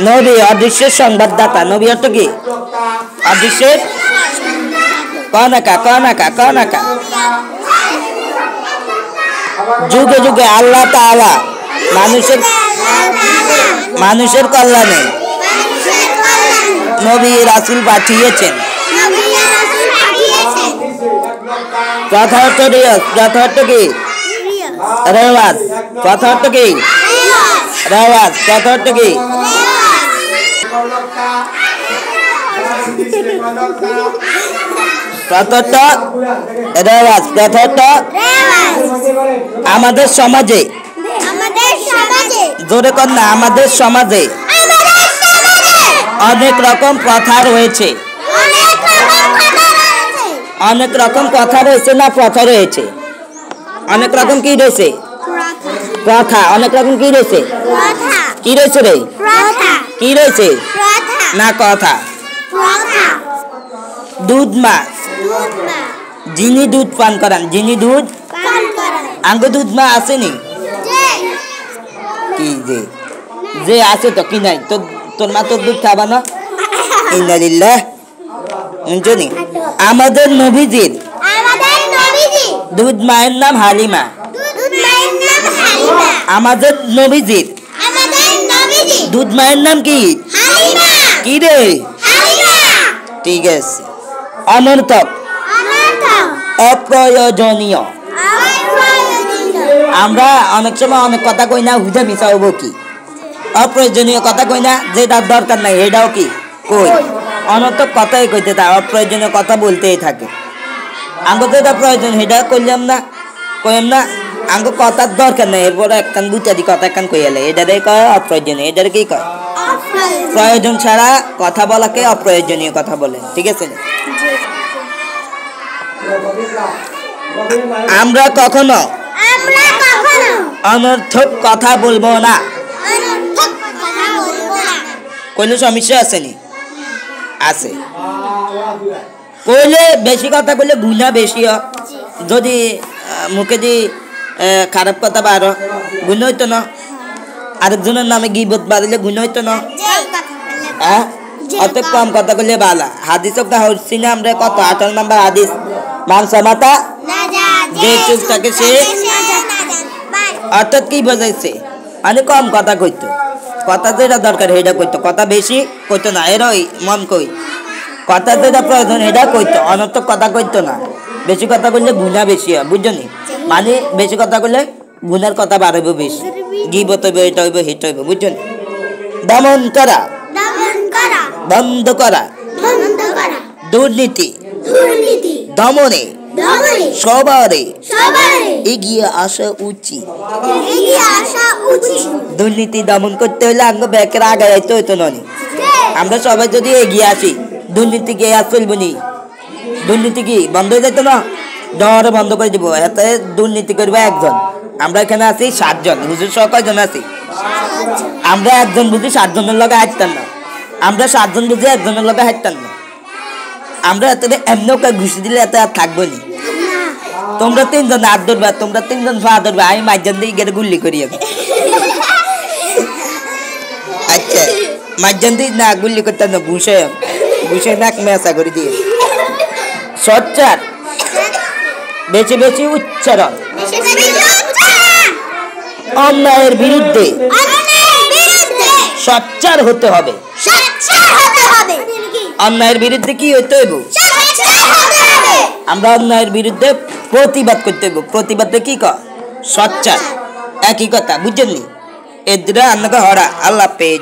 নবী অদৃশ্যের সংবাদদাতা। নবী অর্থ কি? অদৃশ্যের কনাকা। যুগে যুগে আল্লাহ তাআলা মানুষের কল্যাণে নবী রাসূল পাঠিয়েছেন। যথার্থ কি? রেওয়াজ। যথার্থ কি? রেওয়াজ। যথার্থ কি? রেওয়াজ। যথার্থ আমাদের সমাজে, জোরে কর না, আমাদের সমাজে অনেক রকম প্রথা রয়েছে। অনেক রকম কথা রয়েছে না প্রথা রয়েছে? অনেক রকম কি রয়েছে? প্রথা। অনেক রকম কি রয়েছে? কি রয়েছে রে? কি রয়েছে? না কথা। দুধ মা, যিনি দুধ পান করান, যিনি দুধ আঙ্গ দুধ মা আসেনি কি? যে আছে তো কি নাই? তোর মা তোর দুধ খাবা না? ইন্নালিল্লাহ। বুঝলি? আমাদের নবীজির দুধ মায়ের নাম হালিমা। আমাদের নবীজির দুধ মায়ের নাম কি? কি রে? ঠিক আছে। অনর্থক, অপ্রয়োজনীয়। আমরা অনেক সময় অনেক কথা কই না, হুদা মিশা হবো কি? অপ্রয়োজনীয় কথা কই না, যেটা দরকার নাই এটাও কি কই? অনর্থক কথাই কইতে থাকে, অপ্রয়োজনীয় কথা বলতেই থাকে। আঙ্গ তো এটা প্রয়োজন, সেটা করলাম না, কইলাম না। আঙ্গ কথার দরকার নাই, এরপরে একখান বুচারি কথা একখান কইয়ালে, এটারে কয় অপ্রয়োজনীয়। এটারে কি কয়? প্রয়োজন ছাড়া কথা বলাকে অপ্রয়োজনীয় কথা বলে। ঠিক আছে? আমরা কখনো অনর্থক কথা বলবো না। কইলে সমস্যা আসেনি? আছে। কইলে বেশি কথা কইলে গুনাহ বেশি হয়। যদি মুখে দি খারাপ কথা বারো, গুনাহ হইতো না। আরেকজনের নামে গীবত বাড়িলে গুনাহ হইতো না। হ্যাঁ, অত কম কথা কইলে ভালো। হাদিস হচ্ছি না আমরা, কত 18 নম্বর হাদিস, মানসামাতা, যে চুপ থাকে সে। অর্থাৎ কি বোঝাইছে? মানে কম কথা কইতো, কথা যেটা দরকার সেটা কইতো, কথা বেশি কইতো না। এরই মন কই কথা যেটা প্রয়োজন এটা কইতো, অনর্থক কথা কইতো না। বেশি কথা কইলে গুনাহ বেশি হয়, বুঝছনি? মানে বেশি কথা কইলে গুনার কথা বাড়বে বেশি, গীবত হইবে, এটা হইবে, সেটা হইবে, বুঝছনি? দমন করা, বন্ধ করা, দুর্নীতি দমনে সবারে এগিয়ে আসা উচিত। দুর্নীতি দমন করতে হলে আমরা ব্যাকের আগে যাইতে হইতো ননি। আমরা সবাই যদি এগিয়ে আসি, দুর্নীতি কে আর চলবো নি? দুর্নীতি কি বন্ধ হয়ে যেত না? ডরে বন্ধ করে দিব। এতে দুর্নীতি করবে একজন, আমরা এখানে আছি 7 জন, হুজুর সহ কয়জন আছি? আমরা একজন বুঝি 7 জনের লগে হাঁটতাম না। আমরা 7 জন বুঝি একজনের লগে হাঁটতাম না। আমরা এত এমনি ঘুষি দিলে এত আর থাকবো নি। তোমরা 3 জন হাত ধরবে, তোমরা 3 জন পা ধরবে, আমি মাঝখান দিয়ে গেলে গুল্লি করি। আচ্ছা, মাঝখান দিয়ে না গুল্লি করতাম না, ঘুষে নাক মেসা করে দিয়ে। সচ্চার, বেশি বেশি উচ্চারণ, অন্যায়ের বিরুদ্ধে সচ্চার হতে হবে। অন্যায়ের বিরুদ্ধে কি হইতে হইব? আমরা অন্যায়ের বিরুদ্ধে প্রতিবাদ করতে হইব। প্রতিবাদে কি কয়? সচ্চার। একই কথা, বুঝছেন নি? এর দ্বারা আপনাকে হরা। আল্লাহ হাফেজ।